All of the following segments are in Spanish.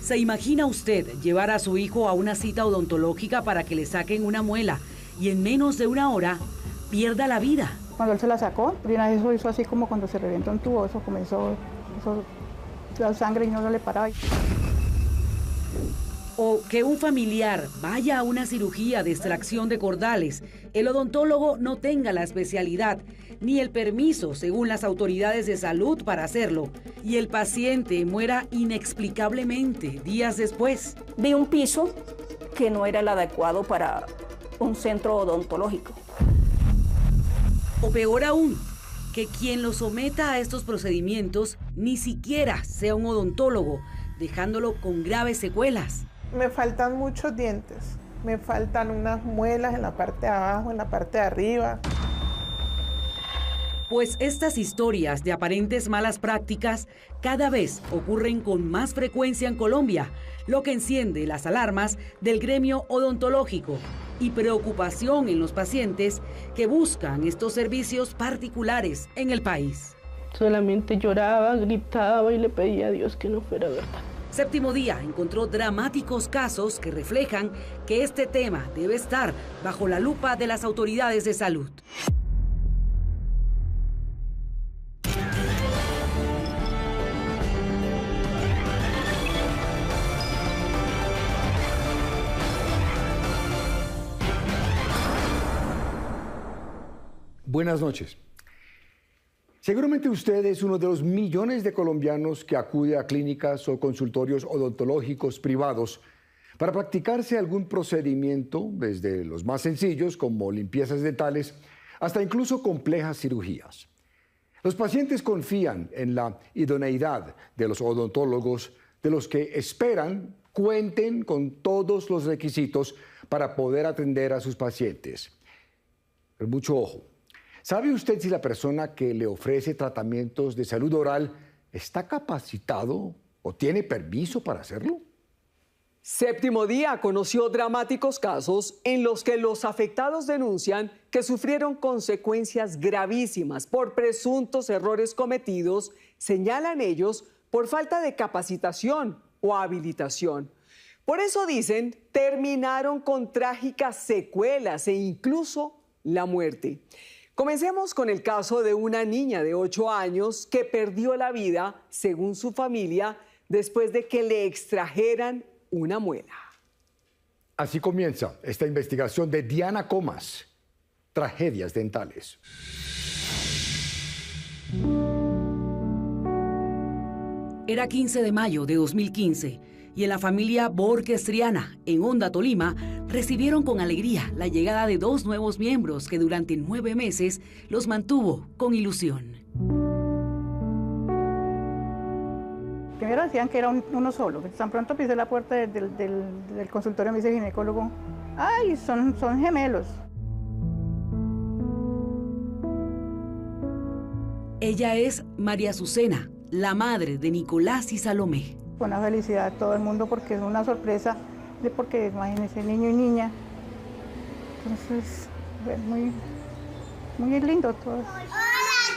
¿Se imagina usted llevar a su hijo a una cita odontológica para que le saquen una muela y en menos de una hora pierda la vida? Cuando él se la sacó, eso hizo así como cuando se revienta un tubo, eso comenzó la sangre y no le paraba. O que un familiar vaya a una cirugía de extracción de cordales, el odontólogo no tenga la especialidad ni el permiso según las autoridades de salud para hacerlo y el paciente muera inexplicablemente días después. Vi un piso que no era el adecuado para un centro odontológico. O peor aún, que quien lo someta a estos procedimientos ni siquiera sea un odontólogo, dejándolo con graves secuelas. Me faltan muchos dientes, me faltan unas muelas en la parte de abajo, en la parte de arriba. Pues estas historias de aparentes malas prácticas cada vez ocurren con más frecuencia en Colombia, lo que enciende las alarmas del gremio odontológico y preocupación en los pacientes que buscan estos servicios particulares en el país. Solamente lloraba, gritaba y le pedía a Dios que no fuera verdad. Séptimo Día encontró dramáticos casos que reflejan que este tema debe estar bajo la lupa de las autoridades de salud. Buenas noches. Seguramente usted es uno de los millones de colombianos que acude a clínicas o consultorios odontológicos privados para practicarse algún procedimiento, desde los más sencillos como limpiezas dentales hasta incluso complejas cirugías. Los pacientes confían en la idoneidad de los odontólogos, de los que esperan cuenten con todos los requisitos para poder atender a sus pacientes. Pero mucho ojo. ¿Sabe usted si la persona que le ofrece tratamientos de salud oral está capacitado o tiene permiso para hacerlo? Séptimo Día conoció dramáticos casos en los que los afectados denuncian que sufrieron consecuencias gravísimas por presuntos errores cometidos, señalan ellos, por falta de capacitación o habilitación. Por eso dicen, terminaron con trágicas secuelas e incluso la muerte. Comencemos con el caso de una niña de 8 años que perdió la vida, según su familia, después de que le extrajeran una muela. Así comienza esta investigación de Diana Comas, Tragedias Dentales. Era 15 de mayo de 2015 y en la familia Borges Triana, en Honda, Tolima, recibieron con alegría la llegada de 2 nuevos miembros que durante 9 meses los mantuvo con ilusión. Primero decían que era uno solo. Tan pronto pisé la puerta del consultorio, me dice el ginecólogo, ¡ay, son gemelos! Ella es María Azucena, la madre de Nicolás y Salomé. Con una felicidad a todo el mundo porque es una sorpresa, porque imagínense, niño y niña. Entonces, bueno, muy lindo todo. Hola,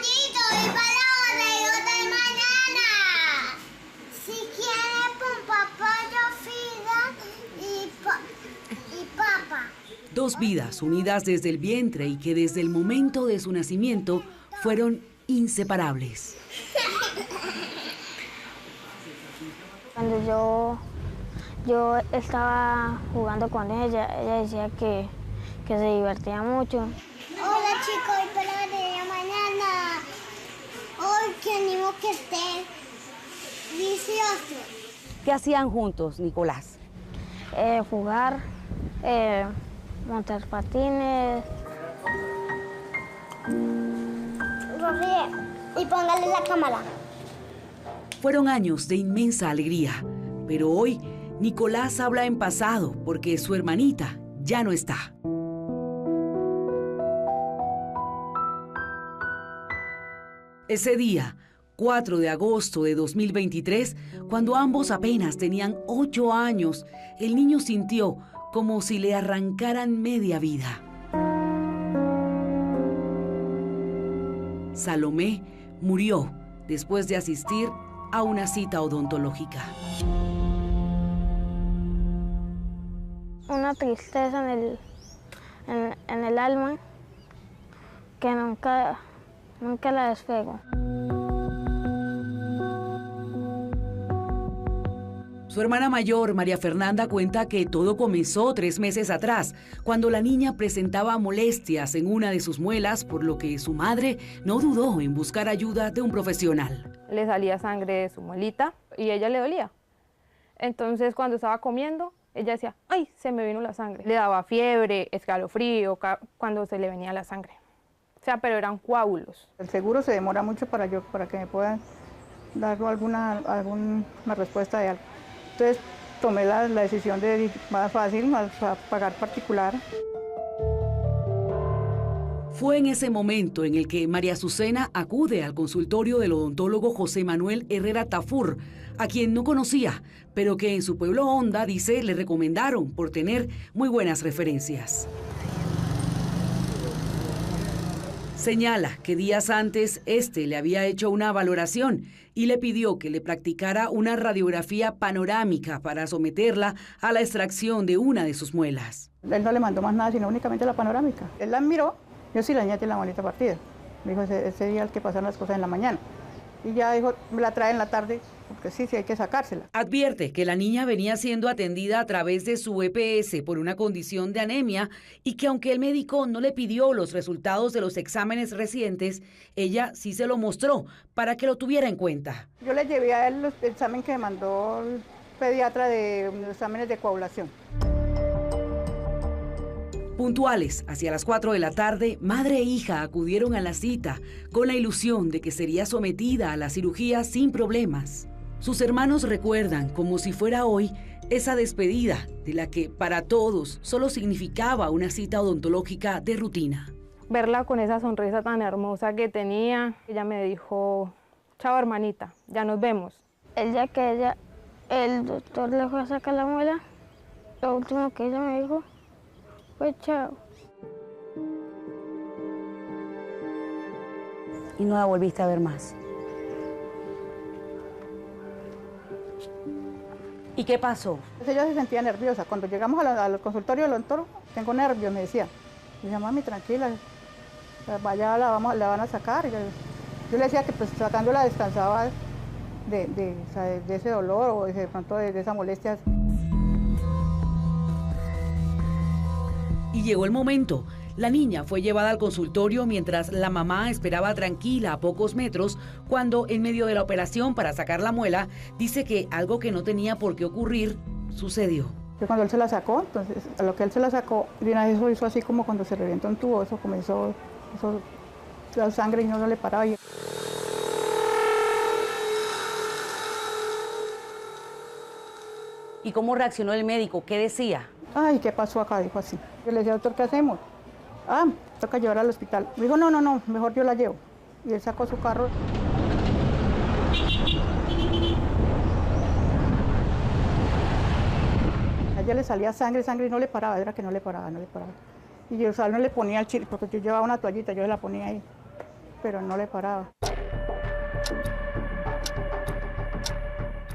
Tito, y para la hora de mañana. Si quiere, pon papaya, fida y papa. 2 vidas unidas desde el vientre y que desde el momento de su nacimiento fueron inseparables. Cuando yo estaba jugando con ella decía que se divertía mucho. Hola chicos, y para la hora de mañana. Hoy que animo que esté vicioso. ¿Qué hacían juntos, Nicolás? Jugar, montar patines. Y póngale la cámara. Fueron años de inmensa alegría, pero hoy Nicolás habla en pasado porque su hermanita ya no está. Ese día, 4 de agosto de 2023, cuando ambos apenas tenían 8 años, el niño sintió como si le arrancaran media vida. Salomé murió después de asistir a una cita odontológica. una tristeza en el alma que nunca la despego. Su hermana mayor, María Fernanda, cuenta que todo comenzó 3 meses atrás, cuando la niña presentaba molestias en una de sus muelas, por lo que su madre no dudó en buscar ayuda de un profesional. Le salía sangre de su muelita y a ella le dolía. Entonces, cuando estaba comiendo, ella decía, ¡ay, se me vino la sangre! Le daba fiebre, escalofrío, cuando se le venía la sangre. O sea, pero eran coágulos. El seguro se demora mucho para que me puedan dar alguna respuesta de algo. Entonces tomé la decisión de más fácil, más pagar particular. Fue en ese momento en el que María Azucena acude al consultorio del odontólogo José Manuel Herrera Tafur, a quien no conocía, pero que en su pueblo Honda, dice, le recomendaron por tener muy buenas referencias. Señala que días antes le había hecho una valoración y le pidió que le practicara una radiografía panorámica para someterla a la extracción de una de sus muelas. Él no le mandó más nada, sino únicamente la panorámica. Él la miró, yo sí la niña tiene la manita partida. Me dijo, ese día el que pasaron las cosas en la mañana. Y ya dijo, me la trae en la tarde, porque sí hay que sacársela. Advierte que la niña venía siendo atendida a través de su EPS por una condición de anemia y que aunque el médico no le pidió los resultados de los exámenes recientes, ella sí se lo mostró para que lo tuviera en cuenta. Yo le llevé a él el examen que me mandó el pediatra de los exámenes de coagulación. Puntuales, hacia las 4 de la tarde, madre e hija acudieron a la cita con la ilusión de que sería sometida a la cirugía sin problemas. Sus hermanos recuerdan, como si fuera hoy, esa despedida de la que para todos solo significaba una cita odontológica de rutina. Verla con esa sonrisa tan hermosa que tenía, ella me dijo, chao hermanita, ya nos vemos. El día que el doctor le fue a sacar la muela, lo último que ella me dijo fue chao. ¿Y no la volviste a ver más? ¿Y qué pasó? Entonces ella se sentía nerviosa. Cuando llegamos al consultorio del odontólogo, tengo nervios, me decía. Me decía, mami, tranquila, vaya, la van a sacar. Yo le decía que pues sacándola descansaba de ese dolor o de pronto de esa molestia. Y llegó el momento. La niña fue llevada al consultorio mientras la mamá esperaba tranquila a pocos metros cuando, en medio de la operación para sacar la muela, dice que algo que no tenía por qué ocurrir sucedió. Que cuando él se la sacó, entonces a lo que él se la sacó, eso hizo así como cuando se revienta un tubo, eso comenzó, la sangre y no le paraba. ¿Y cómo reaccionó el médico? ¿Qué decía? Ay, ¿qué pasó acá? Dijo así. Yo le decía, doctor, ¿qué hacemos? Toca llevarla al hospital. Me dijo, no, mejor yo la llevo. Y él sacó su carro. A ella le salía sangre y no le paraba, era que no le paraba. Y yo no le ponía el chile, porque yo llevaba una toallita, yo la ponía ahí, pero no le paraba.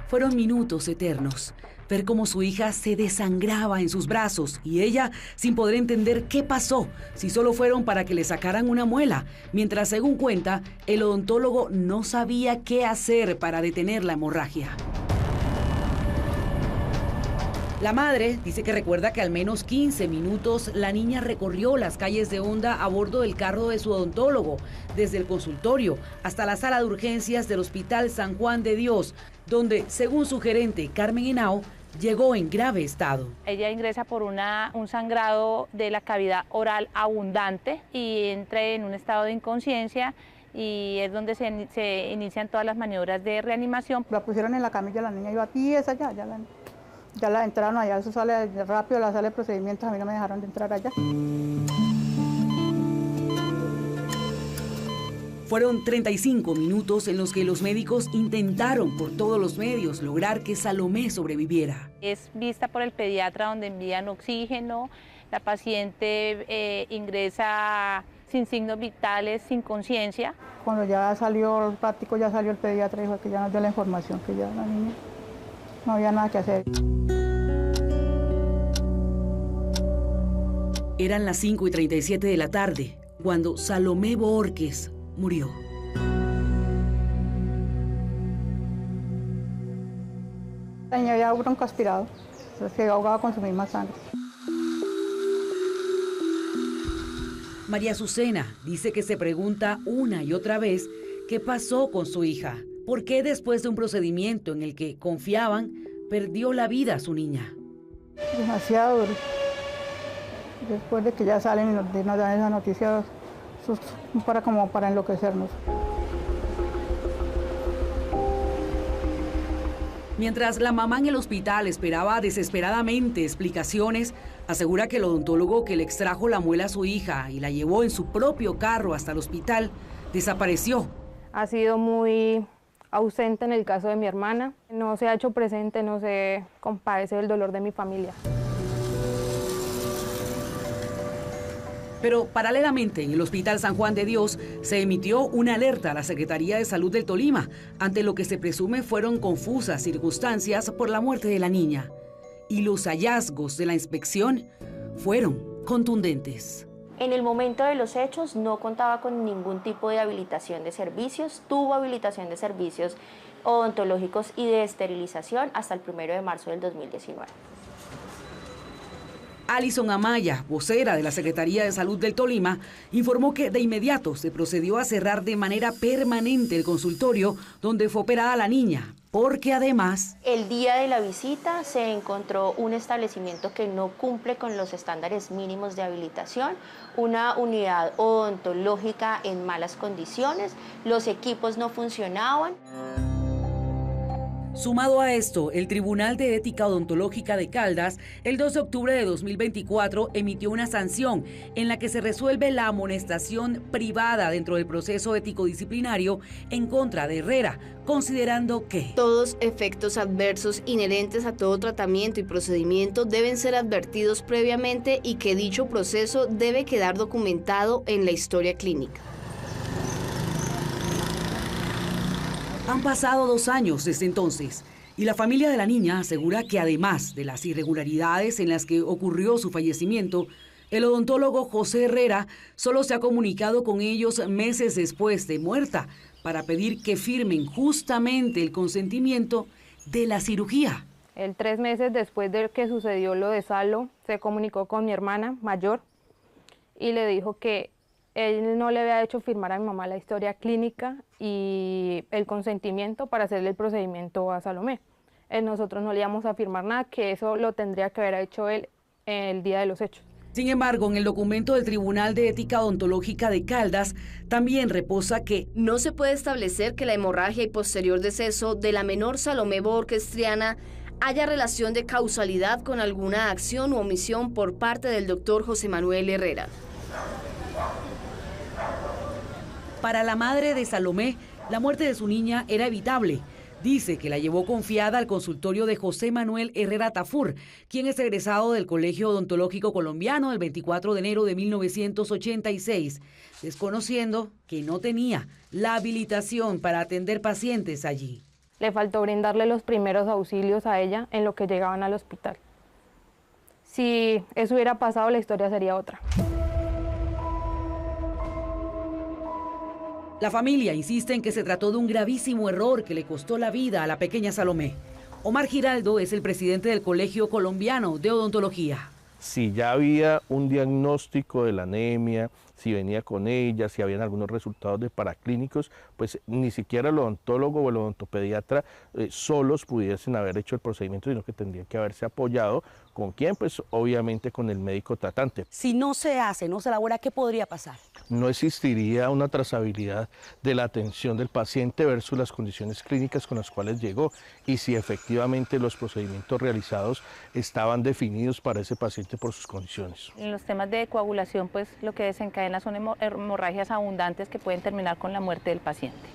Fueron minutos eternos. Ver cómo su hija se desangraba en sus brazos y ella sin poder entender qué pasó, si solo fueron para que le sacaran una muela, mientras, según cuenta, el odontólogo no sabía qué hacer para detener la hemorragia. La madre dice que recuerda que al menos 15 minutos la niña recorrió las calles de Honda a bordo del carro de su odontólogo, desde el consultorio hasta la sala de urgencias del Hospital San Juan de Dios, donde, según su gerente Carmen Henao, llegó en grave estado. Ella ingresa por un sangrado de la cavidad oral abundante y entra en un estado de inconsciencia y es donde se inician todas las maniobras de reanimación. La pusieron en la camilla, la niña iba aquí, esa ya la entraron allá, eso sale rápido, la sala de procedimientos, a mí no me dejaron de entrar allá. Fueron 35 minutos en los que los médicos intentaron por todos los medios lograr que Salomé sobreviviera. Es vista por el pediatra donde envían oxígeno, la paciente ingresa sin signos vitales, sin conciencia. Cuando ya salió el práctico, ya salió el pediatra, dijo que ya nos dio la información, que ya la niña no había nada que hacer. Eran las 5:37 de la tarde cuando Salomé Bohórquez murió. La niña había broncoaspirado, se ahogaba con su misma sangre. María Azucena dice que se pregunta una y otra vez qué pasó con su hija. ¿Por qué después de un procedimiento en el que confiaban, perdió la vida su niña? Demasiado duro. Después de que ya salen y nos dan esa noticia, eso es como para enloquecernos. Mientras la mamá en el hospital esperaba desesperadamente explicaciones, asegura que el odontólogo que le extrajo la muela a su hija y la llevó en su propio carro hasta el hospital, desapareció. Ha sido muy ausente en el caso de mi hermana. No se ha hecho presente, no se compadece del dolor de mi familia. Pero paralelamente en el Hospital San Juan de Dios se emitió una alerta a la Secretaría de Salud del Tolima ante lo que se presume fueron confusas circunstancias por la muerte de la niña. Y los hallazgos de la inspección fueron contundentes. En el momento de los hechos no contaba con ningún tipo de habilitación de servicios, tuvo habilitación de servicios odontológicos y de esterilización hasta el 1 de marzo del 2019. Alison Amaya, vocera de la Secretaría de Salud del Tolima, informó que de inmediato se procedió a cerrar de manera permanente el consultorio donde fue operada la niña, porque además... El día de la visita se encontró un establecimiento que no cumple con los estándares mínimos de habilitación, una unidad odontológica en malas condiciones, los equipos no funcionaban. Sumado a esto, el Tribunal de Ética Odontológica de Caldas, el 2 de octubre de 2024, emitió una sanción en la que se resuelve la amonestación privada dentro del proceso ético-disciplinario en contra de Herrera, considerando que todos efectos adversos inherentes a todo tratamiento y procedimiento deben ser advertidos previamente y que dicho proceso debe quedar documentado en la historia clínica. Han pasado 2 años desde entonces y la familia de la niña asegura que además de las irregularidades en las que ocurrió su fallecimiento, el odontólogo José Herrera solo se ha comunicado con ellos meses después de muerta para pedir que firmen justamente el consentimiento de la cirugía. 3 meses después de que sucedió lo de Salo, se comunicó con mi hermana mayor y le dijo que él no le había hecho firmar a mi mamá la historia clínica y el consentimiento para hacerle el procedimiento a Salomé. Nosotros no le íbamos a firmar nada, que eso lo tendría que haber hecho él el día de los hechos. Sin embargo, en el documento del Tribunal de Ética Odontológica de Caldas también reposa que no se puede establecer que la hemorragia y posterior deceso de la menor Salomé Bohórquez Triana haya relación de causalidad con alguna acción u omisión por parte del doctor José Manuel Herrera. Para la madre de Salomé, la muerte de su niña era evitable. Dice que la llevó confiada al consultorio de José Manuel Herrera Tafur, quien es egresado del Colegio Odontológico Colombiano el 24 de enero de 1986, desconociendo que no tenía la habilitación para atender pacientes allí. Le faltó brindarle los primeros auxilios a ella en lo que llegaban al hospital. Si eso hubiera pasado, la historia sería otra. La familia insiste en que se trató de un gravísimo error que le costó la vida a la pequeña Salomé. Omar Giraldo es el presidente del Colegio Colombiano de Odontología. Si ya había un diagnóstico de la anemia, si venía con ella, si habían algunos resultados de paraclínicos, pues ni siquiera el odontólogo o el odontopediatra solos pudiesen haber hecho el procedimiento, sino que tendría que haberse apoyado. ¿Con quién? Pues obviamente con el médico tratante. Si no se hace, no se elabora, ¿qué podría pasar? No existiría una trazabilidad de la atención del paciente versus las condiciones clínicas con las cuales llegó y si efectivamente los procedimientos realizados estaban definidos para ese paciente por sus condiciones. En los temas de coagulación, pues lo que desencadena son hemorragias abundantes que pueden terminar con la muerte del paciente.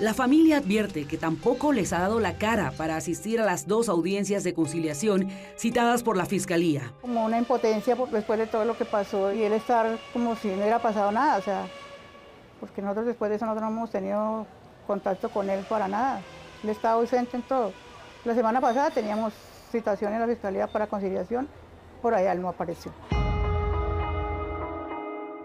La familia advierte que tampoco les ha dado la cara para asistir a las 2 audiencias de conciliación citadas por la Fiscalía. Como una impotencia después de todo lo que pasó y él estar como si no hubiera pasado nada, o sea, porque nosotros después de eso nosotros no hemos tenido contacto con él para nada. Él estaba ausente en todo. La semana pasada teníamos citación en la Fiscalía para conciliación por allá él no apareció.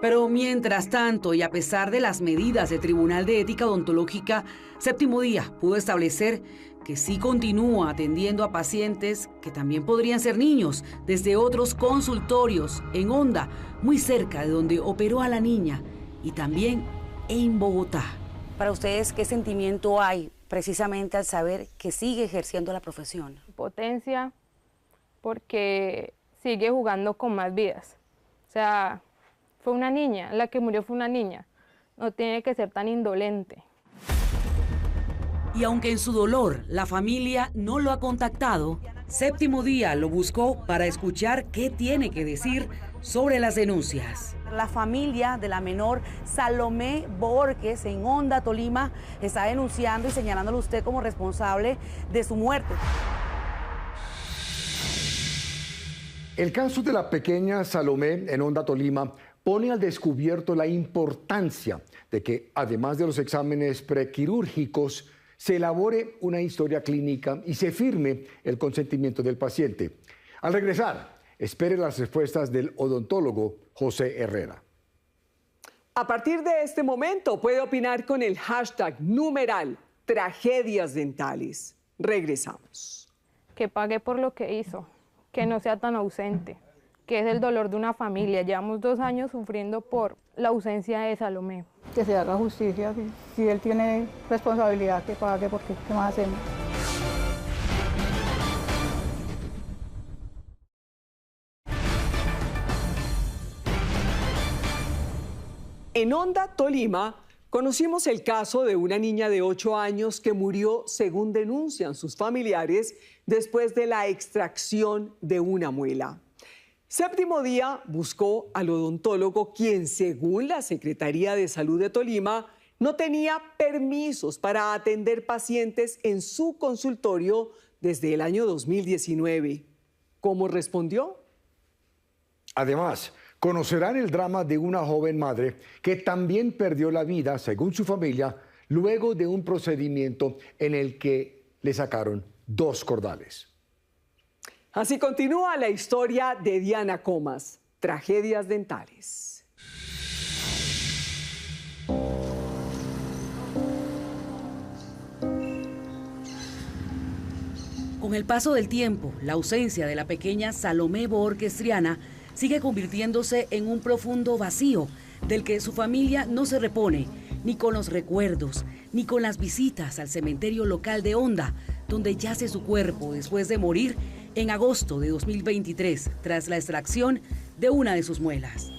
Pero mientras tanto, y a pesar de las medidas del Tribunal de Ética Odontológica, Séptimo Día pudo establecer que sí continúa atendiendo a pacientes que también podrían ser niños desde otros consultorios en Honda, muy cerca de donde operó a la niña, y también en Bogotá. Para ustedes, ¿qué sentimiento hay precisamente al saber que sigue ejerciendo la profesión? Potencia, porque sigue jugando con más vidas. O sea, fue una niña, la que murió fue una niña. No tiene que ser tan indolente. Y aunque en su dolor la familia no lo ha contactado, Séptimo Día lo buscó para escuchar qué tiene que decir sobre las denuncias. La familia de la menor Salomé Borges en Honda, Tolima, está denunciando y señalándolo a usted como responsable de su muerte. El caso de la pequeña Salomé en Honda, Tolima, pone al descubierto la importancia de que, además de los exámenes prequirúrgicos, se elabore una historia clínica y se firme el consentimiento del paciente. Al regresar, espere las respuestas del odontólogo José Herrera. A partir de este momento puede opinar con el hashtag numeral tragedias dentales. Regresamos. Que pague por lo que hizo, que no sea tan ausente, que es el dolor de una familia. Llevamos 2 años sufriendo por la ausencia de Salomé. Que se haga justicia, si él tiene responsabilidad, que pague, porque ¿qué más hacemos? En Honda, Tolima, conocimos el caso de una niña de 8 años que murió, según denuncian sus familiares, después de la extracción de una muela. Séptimo Día buscó al odontólogo, quien, según la Secretaría de Salud de Tolima, no tenía permisos para atender pacientes en su consultorio desde el año 2019. ¿Cómo respondió? Además, conocerán el drama de una joven madre que también perdió la vida, según su familia, luego de un procedimiento en el que le sacaron 2 cordales. Así continúa la historia de Diana Comas, tragedias dentales. Con el paso del tiempo, la ausencia de la pequeña Salomé Borges Triana sigue convirtiéndose en un profundo vacío del que su familia no se repone, ni con los recuerdos, ni con las visitas al cementerio local de Honda, donde yace su cuerpo después de morir en agosto de 2023, tras la extracción de una de sus muelas.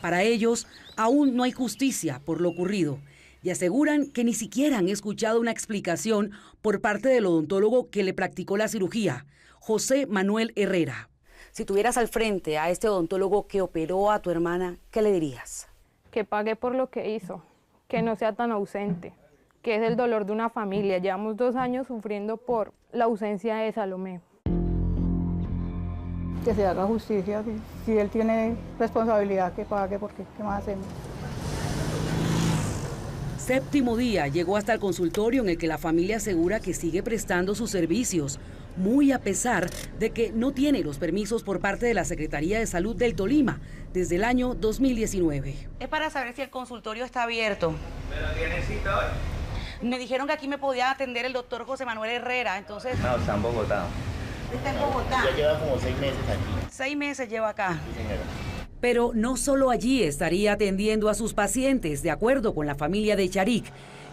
Para ellos, aún no hay justicia por lo ocurrido y aseguran que ni siquiera han escuchado una explicación por parte del odontólogo que le practicó la cirugía, José Manuel Herrera. Si tuvieras al frente a este odontólogo que operó a tu hermana, ¿qué le dirías? Que pague por lo que hizo, que no sea tan ausente, que es el dolor de una familia. Llevamos 2 años sufriendo por la ausencia de Salomé. Que se haga justicia, si él tiene responsabilidad, que pague, porque ¿qué más hacemos? Séptimo Día llegó hasta el consultorio en el que la familia asegura que sigue prestando sus servicios, muy a pesar de que no tiene los permisos por parte de la Secretaría de Salud del Tolima desde el año 2019. Es para saber si el consultorio está abierto. ¿Pero tiene cita hoy? Me dijeron que aquí me podía atender el doctor José Manuel Herrera, entonces... No, está en Bogotá. ¿Está en Bogotá? Ya lleva como 6 meses aquí. 6 meses lleva acá. Sí, señora. Pero no solo allí estaría atendiendo a sus pacientes, de acuerdo con la familia de Charik.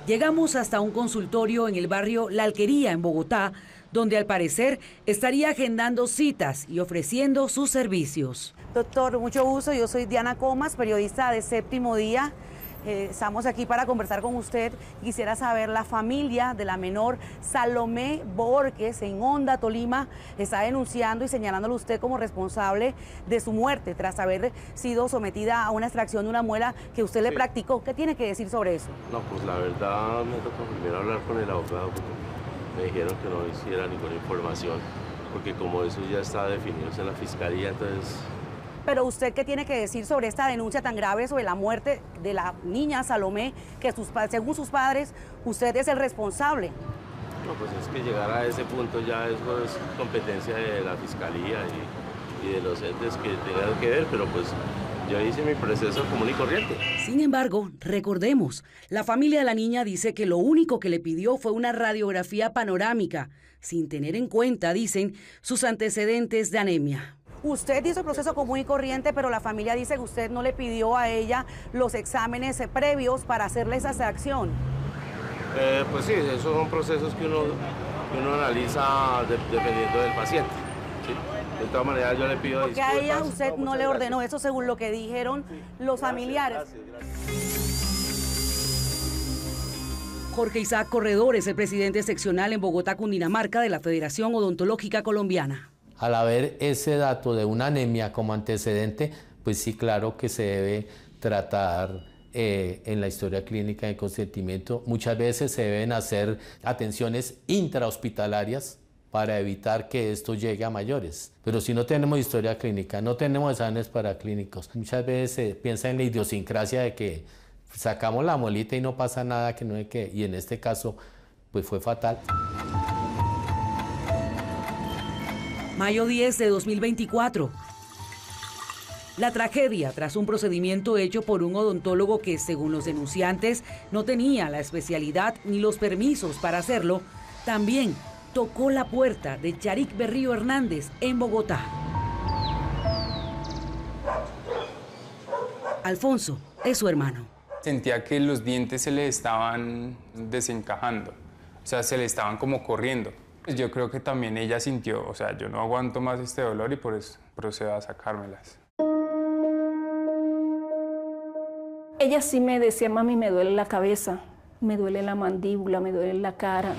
Llegamos hasta un consultorio en el barrio La Alquería, en Bogotá, donde al parecer estaría agendando citas y ofreciendo sus servicios. Doctor, mucho gusto. Yo soy Diana Comas, periodista de Séptimo Día. Estamos aquí para conversar con usted. Quisiera saber, la familia de la menor Salomé Borges en Honda, Tolima, está denunciando y señalándolo a usted como responsable de su muerte tras haber sido sometida a una extracción de una muela que usted le practicó. ¿Qué tiene que decir sobre eso? No, pues la verdad me tocó primero hablar con el abogado, porque me dijeron que no hiciera ninguna información, porque como eso ya está definido en la fiscalía, entonces... Pero usted, ¿qué tiene que decir sobre esta denuncia tan grave sobre la muerte de la niña Salomé, que según sus padres, usted es el responsable? No, pues es que llegar a ese punto ya eso es competencia de la fiscalía y de los entes que tengan que ver, pero pues yo hice mi proceso común y corriente. Sin embargo, recordemos, la familia de la niña dice que lo único que le pidió fue una radiografía panorámica, sin tener en cuenta, dicen, sus antecedentes de anemia. Usted hizo el proceso común y corriente, pero la familia dice que usted no le pidió a ella los exámenes previos para hacerle esa extracción. Pues sí, esos son procesos que uno analiza dependiendo del paciente. ¿Sí? De todas maneras, yo le pido porque disculpas. a ella usted no le ordenó eso según lo que dijeron los familiares. Jorge Isaac Corredor es el presidente seccional en Bogotá, Cundinamarca, de la Federación Odontológica Colombiana. Al haber ese dato de una anemia como antecedente, pues sí, claro que se debe tratar en la historia clínica de consentimiento. Muchas veces se deben hacer atenciones intrahospitalarias para evitar que esto llegue a mayores. Pero si no tenemos historia clínica, no tenemos exámenes paraclínicos, muchas veces se piensa en la idiosincrasia de que sacamos la muelita y no pasa nada, que no hay que, y en este caso pues fue fatal. Mayo 10 de 2024. La tragedia tras un procedimiento hecho por un odontólogo que, según los denunciantes, no tenía la especialidad ni los permisos para hacerlo, también tocó la puerta de Charik Berrío Hernández en Bogotá. Alfonso es su hermano. Sentía que los dientes se le estaban desencajando, o sea, se le estaban como corriendo. Yo creo que también ella sintió, o sea, yo no aguanto más este dolor y por eso procedo a sacármelas. Ella sí me decía, mami, me duele la cabeza, me duele la mandíbula, me duele la cara.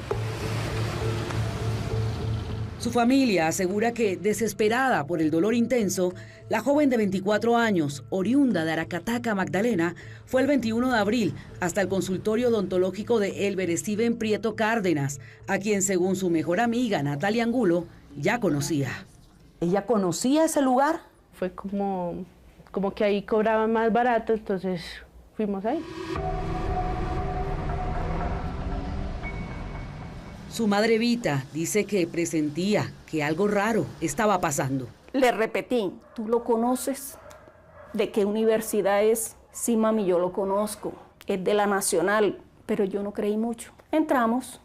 Su familia asegura que, desesperada por el dolor intenso, la joven de 24 años, oriunda de Aracataca, Magdalena, fue el 21 de abril hasta el consultorio odontológico de Elber Steven Prieto Cárdenas, a quien, según su mejor amiga, Natalia Angulo, ya conocía. ¿Ella conocía ese lugar? Fue como que ahí cobraban más barato, entonces fuimos ahí. Su madre Vita dice que presentía que algo raro estaba pasando. Le repetí, ¿tú lo conoces? ¿De qué universidad es? Sí, mami, yo lo conozco. Es de la Nacional, pero yo no creí mucho. Entramos.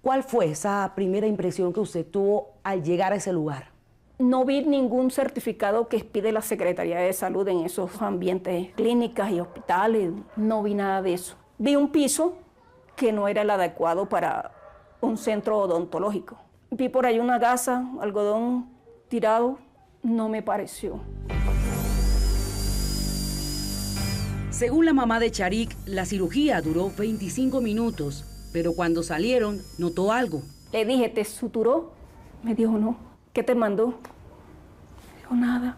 ¿Cuál fue esa primera impresión que usted tuvo al llegar a ese lugar? No vi ningún certificado que pide la Secretaría de Salud en esos ambientes, clínicas y hospitales. No vi nada de eso. Vi un piso que no era el adecuado para un centro odontológico. Vi por ahí una gasa, algodón tirado, no me pareció. Según la mamá de Charik, la cirugía duró 25 minutos, pero cuando salieron notó algo. Le dije, ¿te suturó? Me dijo, no. ¿Qué te mandó? Me dijo, nada.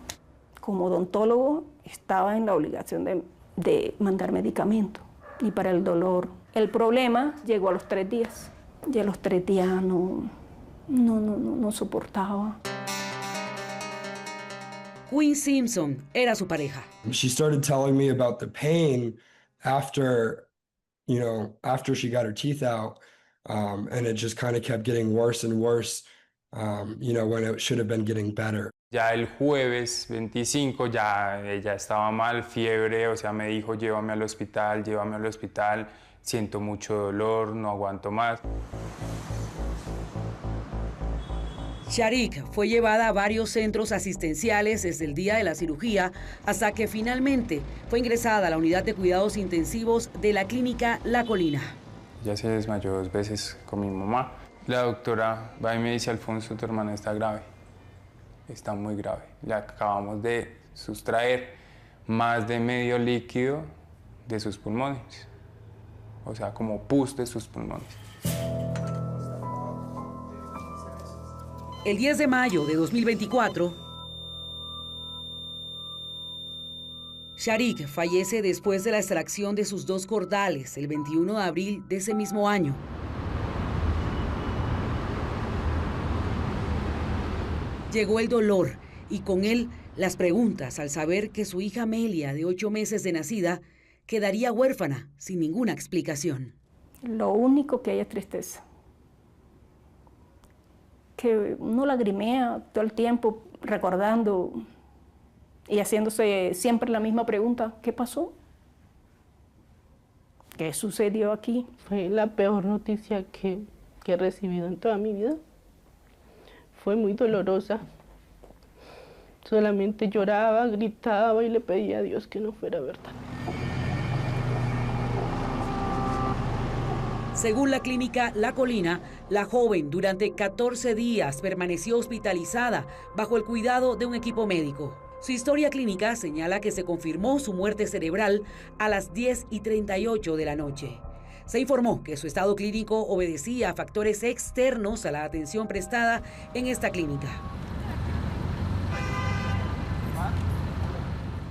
Como odontólogo estaba en la obligación de mandar medicamentos y para el dolor. El problema llegó a los 3 días. Y a los 3 días no soportaba. Quinn Simpson era su pareja. She started telling me about the pain after she got her teeth out, and it just kind of kept getting worse and worse, when it should have been getting better. Ya el jueves 25 ya ella estaba mal, fiebre, o sea, me dijo, llévame al hospital, siento mucho dolor, no aguanto más. Charik fue llevada a varios centros asistenciales desde el día de la cirugía hasta que finalmente fue ingresada a la unidad de cuidados intensivos de la clínica La Colina. Ya se desmayó 2 veces con mi mamá. La doctora va y me dice, Alfonso, tu hermana está grave. Está muy grave. Le acabamos de sustraer más de medio líquido de sus pulmones. O sea, como pus de sus pulmones. El 10 de mayo de 2024, Charik fallece después de la extracción de sus 2 cordales el 21 de abril de ese mismo año. Llegó el dolor y con él las preguntas al saber que su hija Amelia, de 8 meses de nacida, quedaría huérfana sin ninguna explicación. Lo único que hay es tristeza. que uno lagrimea todo el tiempo recordando y haciéndose siempre la misma pregunta, ¿qué pasó? ¿Qué sucedió aquí? Fue la peor noticia que he recibido en toda mi vida. Fue muy dolorosa. Solamente lloraba, gritaba y le pedía a Dios que no fuera verdad. Según la clínica La Colina, la joven durante 14 días permaneció hospitalizada bajo el cuidado de un equipo médico. Su historia clínica señala que se confirmó su muerte cerebral a las 10:38 de la noche. Se informó que su estado clínico obedecía a factores externos a la atención prestada en esta clínica.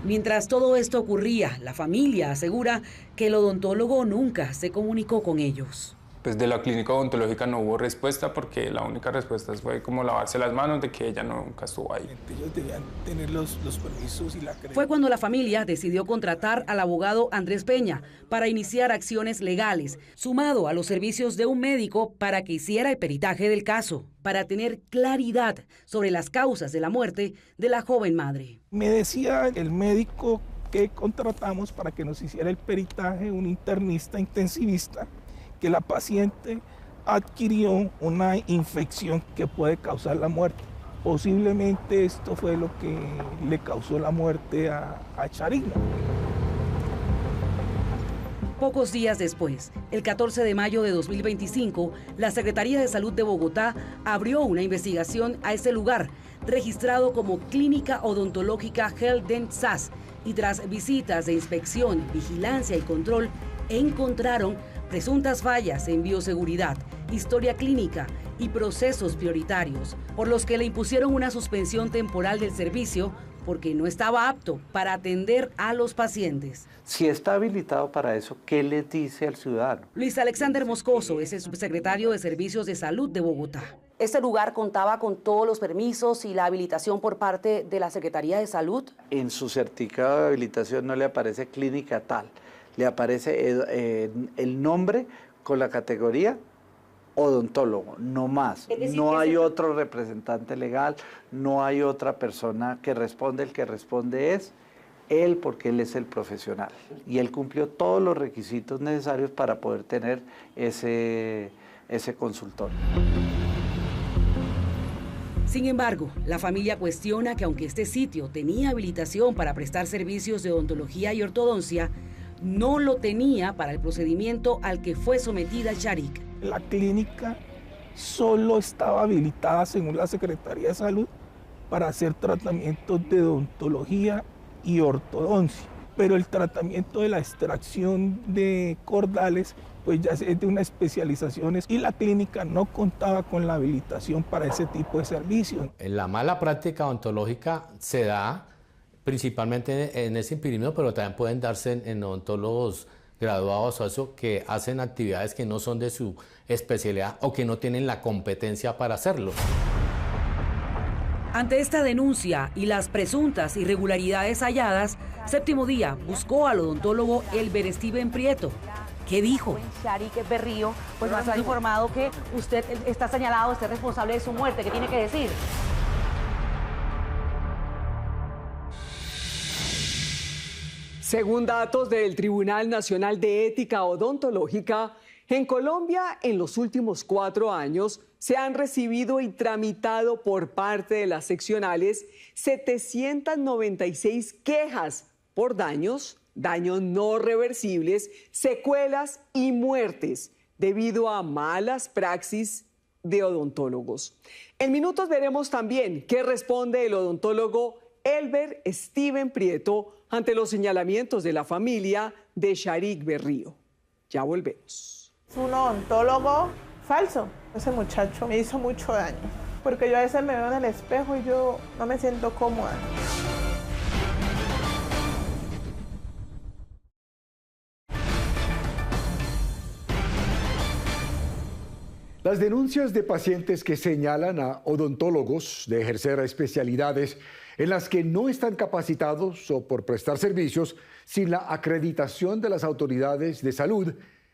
Mientras todo esto ocurría, la familia asegura que el odontólogo nunca se comunicó con ellos. Pues de la clínica odontológica no hubo respuesta porque la única respuesta fue como lavarse las manos de que ella nunca estuvo ahí. Ellos debían tener los permisos y la creencia. Fue cuando la familia decidió contratar al abogado Andrés Peña para iniciar acciones legales, sumado a los servicios de un médico para que hiciera el peritaje del caso, para tener claridad sobre las causas de la muerte de la joven madre. Me decía el médico que contratamos para que nos hiciera el peritaje, un internista intensivista, que la paciente adquirió una infección que puede causar la muerte. Posiblemente esto fue lo que le causó la muerte a Sharik. Pocos días después, el 14 de mayo de 2025, la Secretaría de Salud de Bogotá abrió una investigación a ese lugar, registrado como Clínica Odontológica Health Dent SAS, y tras visitas de inspección, vigilancia y control, encontraron presuntas fallas en bioseguridad, historia clínica y procesos prioritarios, por los que le impusieron una suspensión temporal del servicio porque no estaba apto para atender a los pacientes. Si está habilitado para eso, ¿qué le dice al ciudadano? Luis Alexander Moscoso es el subsecretario de Servicios de Salud de Bogotá. ¿Este lugar contaba con todos los permisos y la habilitación por parte de la Secretaría de Salud? En su certificado de habilitación no le aparece clínica tal. Le aparece el nombre con la categoría odontólogo, no más. No hay otro representante legal, no hay otra persona que responde. El que responde es él, porque él es el profesional. Y él cumplió todos los requisitos necesarios para poder tener ese consultorio. Sin embargo, la familia cuestiona que aunque este sitio tenía habilitación para prestar servicios de odontología y ortodoncia, no lo tenía para el procedimiento al que fue sometida Sharik. La clínica solo estaba habilitada, según la Secretaría de Salud, para hacer tratamientos de odontología y ortodoncia. Pero el tratamiento de la extracción de cordales, pues ya es de unas especializaciones y la clínica no contaba con la habilitación para ese tipo de servicios. La mala práctica odontológica se da principalmente en ese impedimento, pero también pueden darse en odontólogos graduados o eso, que hacen actividades que no son de su especialidad o que no tienen la competencia para hacerlo. Ante esta denuncia y las presuntas irregularidades halladas, Séptimo Día buscó al odontólogo Elber Steven Prieto. ¿Qué dijo? Sharik Berrío, pues nos ha informado que usted está señalado de ser responsable de su muerte. ¿Qué tiene que decir? Según datos del Tribunal Nacional de Ética Odontológica, en Colombia en los últimos 4 años se han recibido y tramitado por parte de las seccionales 796 quejas por daños no reversibles, secuelas y muertes debido a malas praxis de odontólogos. En minutos veremos también qué responde el odontólogo Elber Steven Prieto ante los señalamientos de la familia de Sharik Berrío. Ya volvemos. Es un odontólogo falso. Ese muchacho me hizo mucho daño, porque yo a veces me veo en el espejo y yo no me siento cómoda. Las denuncias de pacientes que señalan a odontólogos de ejercer especialidades en las que no están capacitados o por prestar servicios sin la acreditación de las autoridades de salud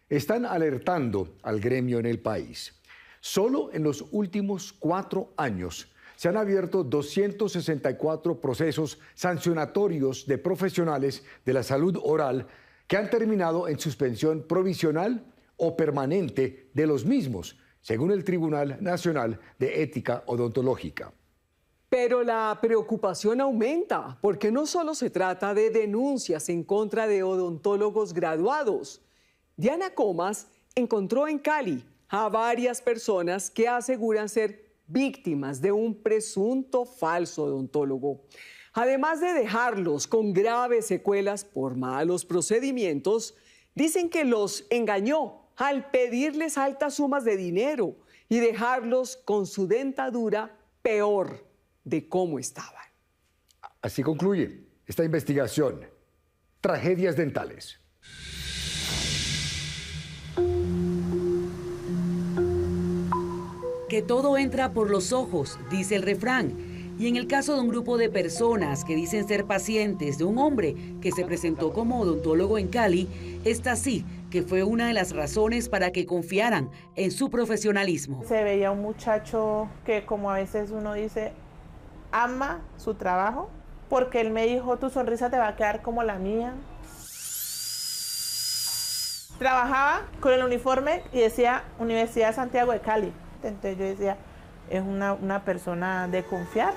están alertando al gremio en el país. Solo en los últimos 4 años se han abierto 264 procesos sancionatorios de profesionales de la salud oral que han terminado en suspensión provisional o permanente de los mismos, según el Tribunal Nacional de Ética Odontológica. Pero la preocupación aumenta, porque no solo se trata de denuncias en contra de odontólogos graduados. Diana Comas encontró en Cali a varias personas que aseguran ser víctimas de un presunto falso odontólogo. Además de dejarlos con graves secuelas por malos procedimientos, dicen que los engañó al pedirles altas sumas de dinero y dejarlos con su dentadura peor de cómo estaban. Así concluye esta investigación. Tragedias dentales. Que todo entra por los ojos, dice el refrán. Y en el caso de un grupo de personas que dicen ser pacientes de un hombre que se presentó como odontólogo en Cali, esta sí que fue una de las razones para que confiaran en su profesionalismo. Se veía un muchacho que, como a veces uno dice, ama su trabajo, porque él me dijo, tu sonrisa te va a quedar como la mía. Trabajaba con el uniforme y decía Universidad de Santiago de Cali. Entonces yo decía, es una persona de confiar.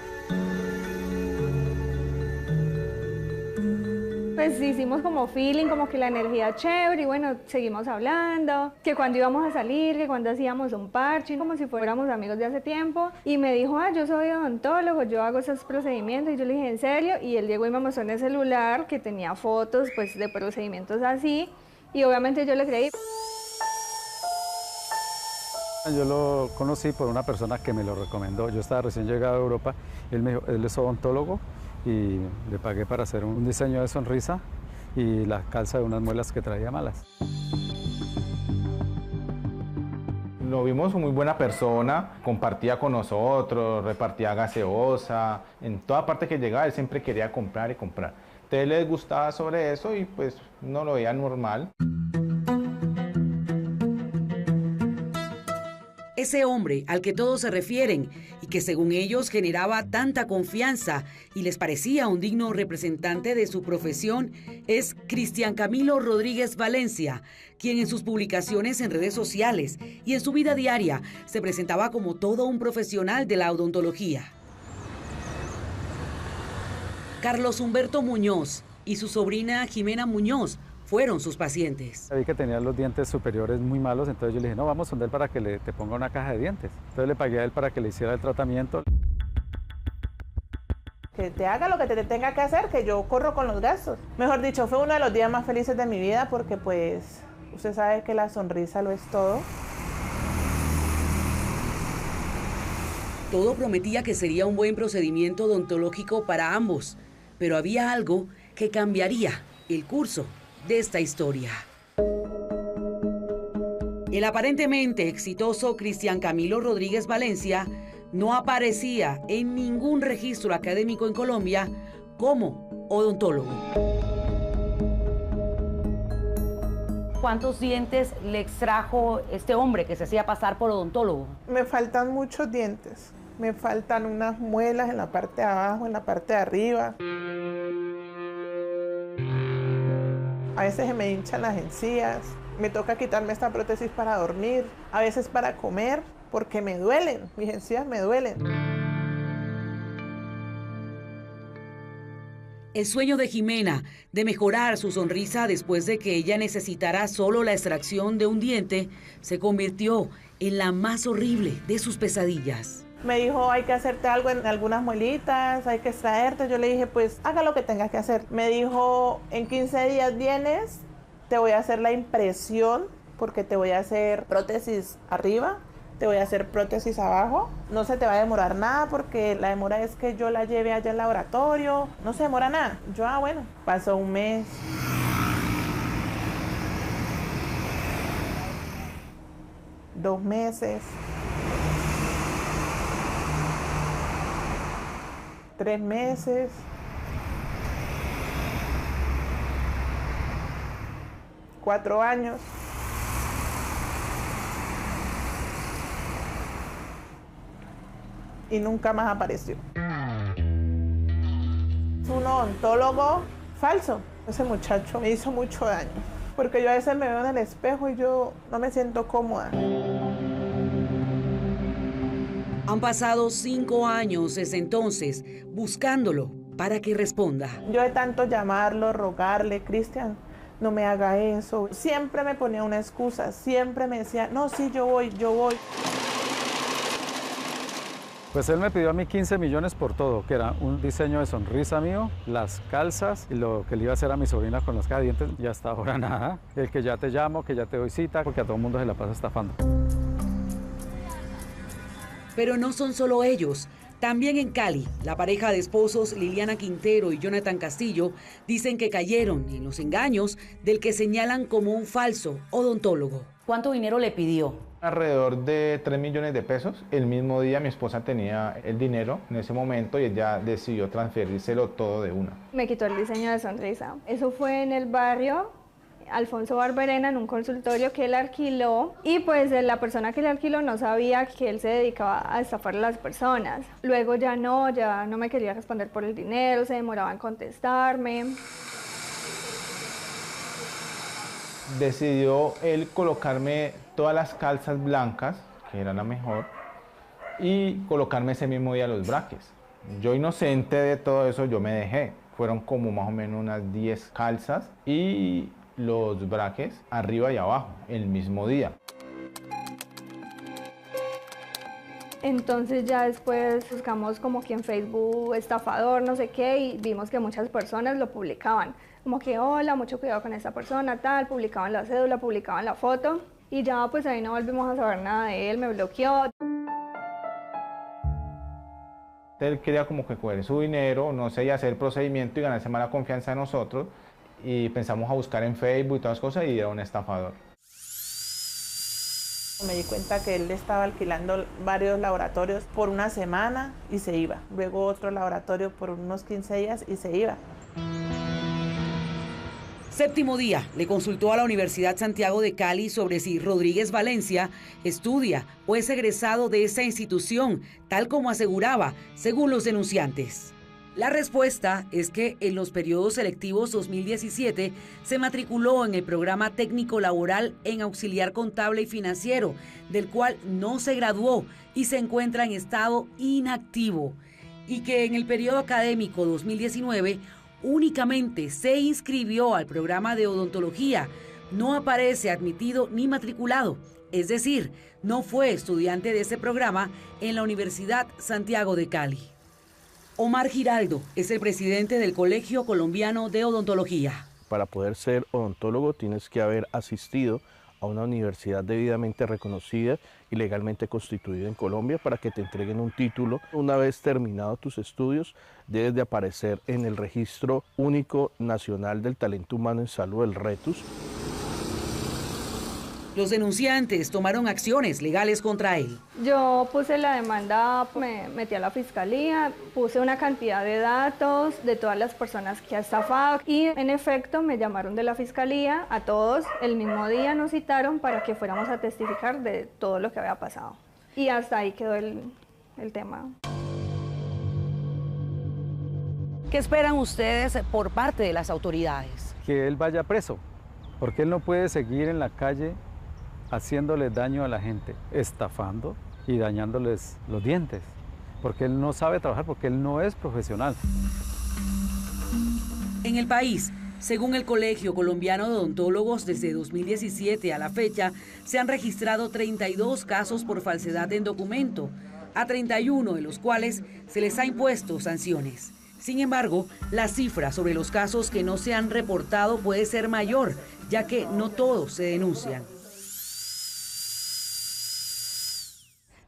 Pues hicimos como feeling, como que la energía chévere y bueno, seguimos hablando, que cuando íbamos a salir, que cuando hacíamos un parche, como si fuéramos amigos de hace tiempo. Y me dijo, yo soy odontólogo, yo hago esos procedimientos. Y yo le dije, ¿en serio? Y él llegó y me mostró en el celular que tenía fotos pues de procedimientos así. Y obviamente yo le creí. Yo lo conocí por una persona que me lo recomendó. Yo estaba recién llegado a Europa, él me dijo, él es odontólogo y le pagué para hacer un diseño de sonrisa y la calza de unas muelas que traía malas. Lo vimos muy buena persona, compartía con nosotros, repartía gaseosa, en toda parte que llegaba él siempre quería comprar y comprar. Entonces les gustaba sobre eso y pues no lo veía normal. Ese hombre al que todos se refieren y que según ellos generaba tanta confianza y les parecía un digno representante de su profesión es Cristian Camilo Rodríguez Valencia, quien en sus publicaciones en redes sociales y en su vida diaria se presentaba como todo un profesional de la odontología. Carlos Humberto Muñoz y su sobrina Jimena Muñoz fueron sus pacientes. Vi que tenía los dientes superiores muy malos, entonces yo le dije, no, vamos donde él para que te ponga una caja de dientes. Entonces le pagué a él para que le hiciera el tratamiento. Que te haga lo que te tenga que hacer, que yo corro con los gastos. Mejor dicho, fue uno de los días más felices de mi vida porque pues usted sabe que la sonrisa lo es todo. Todo prometía que sería un buen procedimiento odontológico para ambos, pero había algo que cambiaría el curso de esta historia. El aparentemente exitoso Cristian Camilo Rodríguez Valencia no aparecía en ningún registro académico en Colombia como odontólogo. ¿Cuántos dientes le extrajo este hombre que se hacía pasar por odontólogo? Me faltan muchos dientes. Me faltan unas muelas en la parte de abajo, en la parte de arriba. A veces se me hinchan las encías, me toca quitarme esta prótesis para dormir, a veces para comer, porque me duelen, mis encías me duelen. El sueño de Jimena de mejorar su sonrisa después de que ella necesitara solo la extracción de un diente se convirtió en la más horrible de sus pesadillas. Me dijo, hay que hacerte algo en algunas muelitas, hay que extraerte. Yo le dije, pues haga lo que tengas que hacer. Me dijo, en 15 días vienes, te voy a hacer la impresión, porque te voy a hacer prótesis arriba, te voy a hacer prótesis abajo. No se te va a demorar nada, porque la demora es que yo la lleve allá al laboratorio. No se demora nada. Yo, bueno, pasó un mes. Dos meses. 3 meses. 4 años. y nunca más apareció. Es un odontólogo falso. Ese muchacho me hizo mucho daño, porque yo a veces me veo en el espejo y yo no me siento cómoda. Han pasado 5 años desde entonces buscándolo para que responda. Yo de tanto llamarlo, rogarle, Cristian, no me haga eso. Siempre me ponía una excusa, siempre me decía, no, sí, yo voy, yo voy. Pues él me pidió a mí 15 millones por todo, que era un diseño de sonrisa mío, las calzas y lo que le iba a hacer a mi sobrina con las cajas de dientes. Ya hasta ahora nada. El que ya te llamo, que ya te doy cita, porque a todo el mundo se la pasa estafando. Pero no son solo ellos. También en Cali, la pareja de esposos Liliana Quintero y Jonathan Castillo dicen que cayeron en los engaños del que señalan como un falso odontólogo. ¿Cuánto dinero le pidió? Alrededor de 3 millones de pesos. El mismo día mi esposa tenía el dinero en ese momento y ella decidió transferírselo todo de una. Me quitó el diseño de sonrisa. Eso fue en el barrio Alfonso Barberena, en un consultorio que él alquiló, y pues la persona que le alquiló no sabía que él se dedicaba a estafar a las personas. Luego ya no me quería responder por el dinero, se demoraba en contestarme. Decidió él colocarme todas las calzas blancas, que era la mejor, y colocarme ese mismo día los braques. Yo, inocente de todo eso, yo me dejé. Fueron como más o menos unas 10 calzas y los braques arriba y abajo el mismo día. Entonces ya después buscamos como que en Facebook estafador, no sé qué, y vimos que muchas personas lo publicaban. Como que hola, mucho cuidado con esta persona, tal, publicaban la cédula, publicaban la foto. Y ya pues ahí no volvimos a saber nada de él, me bloqueó. Él quería como que coger su dinero, no sé, y hacer el procedimiento y ganarse mala confianza de nosotros. Y pensamos a buscar en Facebook y todas las cosas y era un estafador. Me di cuenta que él estaba alquilando varios laboratorios por una semana y se iba. Luego otro laboratorio por unos 15 días y se iba. Séptimo Día le consultó a la Universidad Santiago de Cali sobre si Rodríguez Valencia estudia o es egresado de esa institución, tal como aseguraba, según los denunciantes. La respuesta es que en los periodos selectivos 2017 se matriculó en el programa técnico laboral en auxiliar contable y financiero, del cual no se graduó y se encuentra en estado inactivo, y que en el periodo académico 2019 únicamente se inscribió al programa de odontología, no aparece admitido ni matriculado, es decir, no fue estudiante de ese programa en la Universidad Santiago de Cali. Omar Giraldo es el presidente del Colegio Colombiano de Odontología. Para poder ser odontólogo tienes que haber asistido a una universidad debidamente reconocida y legalmente constituida en Colombia para que te entreguen un título. Una vez terminados tus estudios, debes de aparecer en el Registro Único Nacional del Talento Humano en Salud, el RETUS. Los denunciantes tomaron acciones legales contra él. Yo puse la demanda, me metí a la fiscalía, puse una cantidad de datos de todas las personas que ha estafado y en efecto me llamaron de la fiscalía a todos. El mismo día nos citaron para que fuéramos a testificar de todo lo que había pasado. Y hasta ahí quedó el tema. ¿Qué esperan ustedes por parte de las autoridades? Que él vaya preso, porque él no puede seguir en la calle haciéndole daño a la gente, estafando y dañándoles los dientes, porque él no sabe trabajar, porque él no es profesional. En el país, según el Colegio Colombiano de Odontólogos, desde 2017 a la fecha, se han registrado 32 casos por falsedad en documento, a 31 de los cuales se les ha impuesto sanciones. Sin embargo, la cifra sobre los casos que no se han reportado puede ser mayor, ya que no todos se denuncian.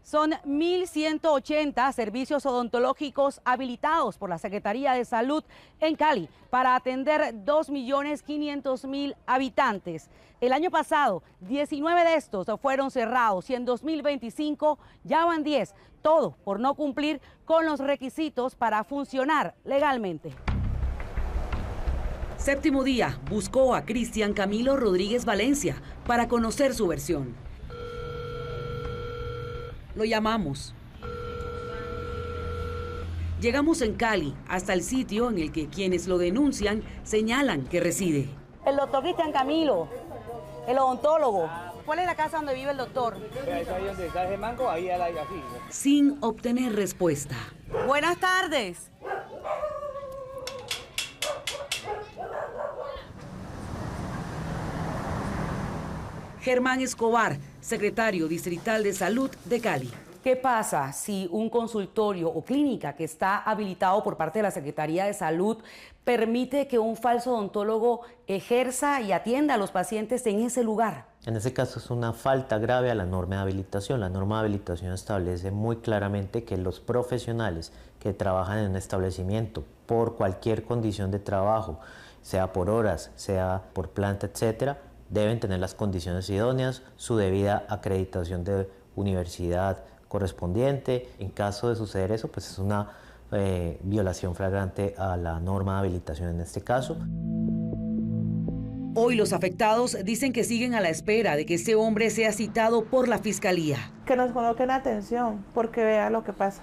Son 1.180 servicios odontológicos habilitados por la Secretaría de Salud en Cali para atender 2.500.000 habitantes. El año pasado, 19 de estos fueron cerrados y en 2025 ya van 10, todo por no cumplir con los requisitos para funcionar legalmente. Séptimo Día buscó a Cristian Camilo Rodríguez Valencia para conocer su versión. Lo llamamos. Llegamos en Cali hasta el sitio en el que quienes lo denuncian señalan que reside. El doctor Cristian Camilo, el odontólogo. ¿Cuál es la casa donde vive el doctor? Ahí donde está ese mango, ahí así. Sin obtener respuesta. Buenas tardes. Germán Escobar, secretario distrital de Salud de Cali. ¿Qué pasa si un consultorio o clínica que está habilitado por parte de la Secretaría de Salud permite que un falso odontólogo ejerza y atienda a los pacientes en ese lugar? En ese caso es una falta grave a la norma de habilitación. La norma de habilitación establece muy claramente que los profesionales que trabajan en un establecimiento por cualquier condición de trabajo, sea por horas, sea por planta, etcétera, deben tener las condiciones idóneas, su debida acreditación de universidad correspondiente. En caso de suceder eso, pues es una violación flagrante a la norma de habilitación en este caso. Hoy los afectados dicen que siguen a la espera de que ese hombre sea citado por la fiscalía. Que nos coloquen atención, porque vea lo que pasa.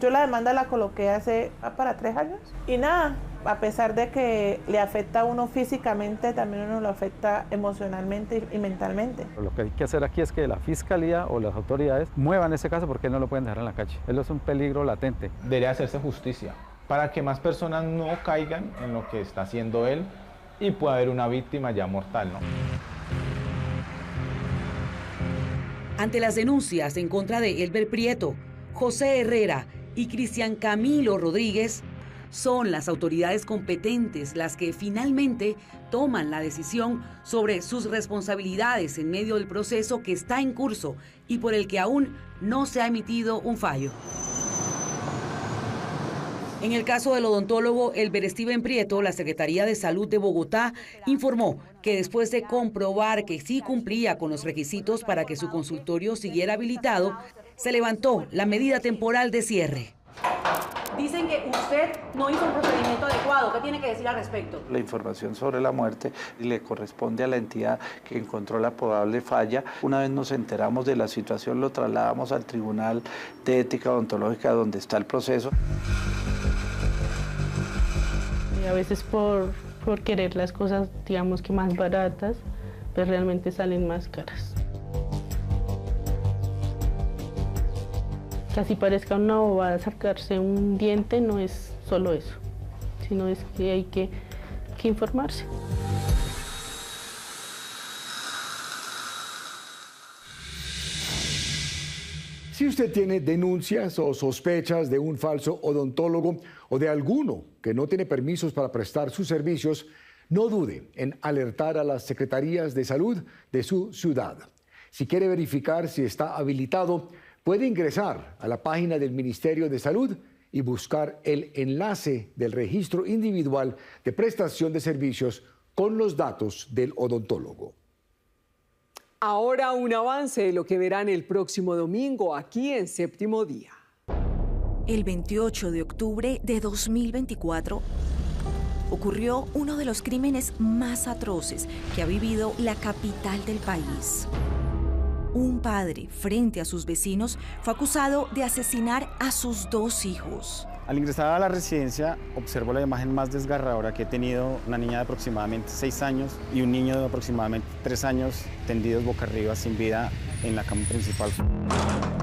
Yo la demanda la coloqué hace para 3 años y nada, a pesar de que le afecta a uno físicamente, también uno lo afecta emocionalmente y mentalmente. Lo que hay que hacer aquí es que la fiscalía o las autoridades muevan ese caso porque no lo pueden dejar en la calle. Él es un peligro latente. Debería hacerse justicia para que más personas no caigan en lo que está haciendo él y pueda haber una víctima ya mortal, ¿no? Ante las denuncias en contra de Elber Prieto, José Herrera y Cristian Camilo Rodríguez, son las autoridades competentes las que finalmente toman la decisión sobre sus responsabilidades en medio del proceso que está en curso y por el que aún no se ha emitido un fallo. En el caso del odontólogo Elber Steven Prieto, la Secretaría de Salud de Bogotá informó que después de comprobar que sí cumplía con los requisitos para que su consultorio siguiera habilitado, se levantó la medida temporal de cierre. Dicen que usted no hizo un procedimiento adecuado. ¿Qué tiene que decir al respecto? La información sobre la muerte le corresponde a la entidad que encontró la probable falla. Una vez nos enteramos de la situación, lo trasladamos al Tribunal de Ética Odontológica donde está el proceso. Y a veces por querer las cosas, digamos que más baratas, pues realmente salen más caras. Que así parezca una bobada sacarse un diente, no es solo eso, sino es que hay que informarse. Si usted tiene denuncias o sospechas de un falso odontólogo o de alguno que no tiene permisos para prestar sus servicios, no dude en alertar a las secretarías de salud de su ciudad. Si quiere verificar si está habilitado, puede ingresar a la página del Ministerio de Salud y buscar el enlace del registro individual de prestación de servicios con los datos del odontólogo. Ahora un avance de lo que verán el próximo domingo aquí en Séptimo Día. El 28 de octubre de 2024 ocurrió uno de los crímenes más atroces que ha vivido la capital del país. Un padre, frente a sus vecinos, fue acusado de asesinar a sus 2 hijos. Al ingresar a la residencia, observo la imagen más desgarradora que he tenido: una niña de aproximadamente 6 años y un niño de aproximadamente 3 años tendidos boca arriba sin vida en la cama principal.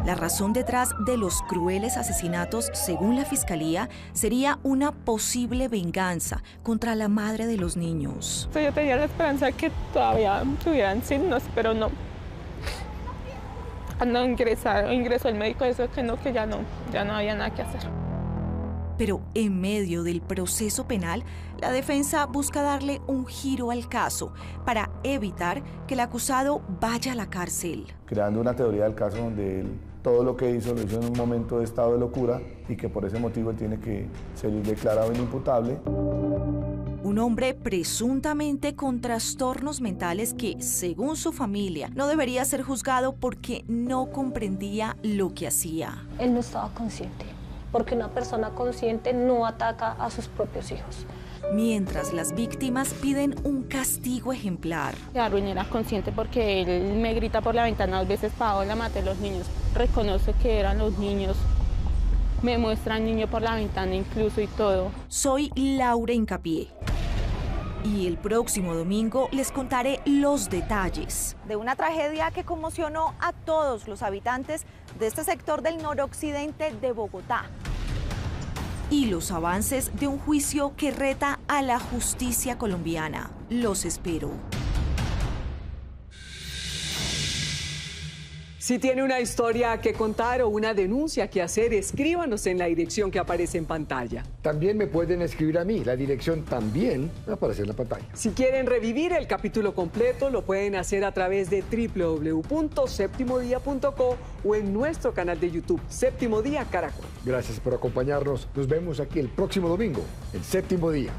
La razón detrás de los crueles asesinatos, según la Fiscalía, sería una posible venganza contra la madre de los niños. Yo tenía la esperanza de que todavía tuvieran signos, pero no. Cuando ingresó el médico, eso que ya no había nada que hacer. Pero en medio del proceso penal, la defensa busca darle un giro al caso para evitar que el acusado vaya a la cárcel. Creando una teoría del caso donde él todo lo que hizo lo hizo en un momento de estado de locura y que por ese motivo él tiene que ser declarado inimputable. Un hombre presuntamente con trastornos mentales que, según su familia, no debería ser juzgado porque no comprendía lo que hacía. Él no estaba consciente, porque una persona consciente no ataca a sus propios hijos. Mientras las víctimas piden un castigo ejemplar. Darwin era consciente porque él me grita por la ventana 2 veces: Paola, maté a los niños. Reconoce que eran los niños Me muestra al niño por la ventana incluso y todo. Soy Laura Hincapié. Y el próximo domingo les contaré los detalles de una tragedia que conmocionó a todos los habitantes de este sector del noroccidente de Bogotá. Y los avances de un juicio que reta a la justicia colombiana. Los espero. Si tiene una historia que contar o una denuncia que hacer, escríbanos en la dirección que aparece en pantalla. También me pueden escribir a mí. La dirección también aparece en la pantalla. Si quieren revivir el capítulo completo, lo pueden hacer a través de www.septimodia.co o en nuestro canal de YouTube, Séptimo Día Caracol. Gracias por acompañarnos. Nos vemos aquí el próximo domingo, el Séptimo Día.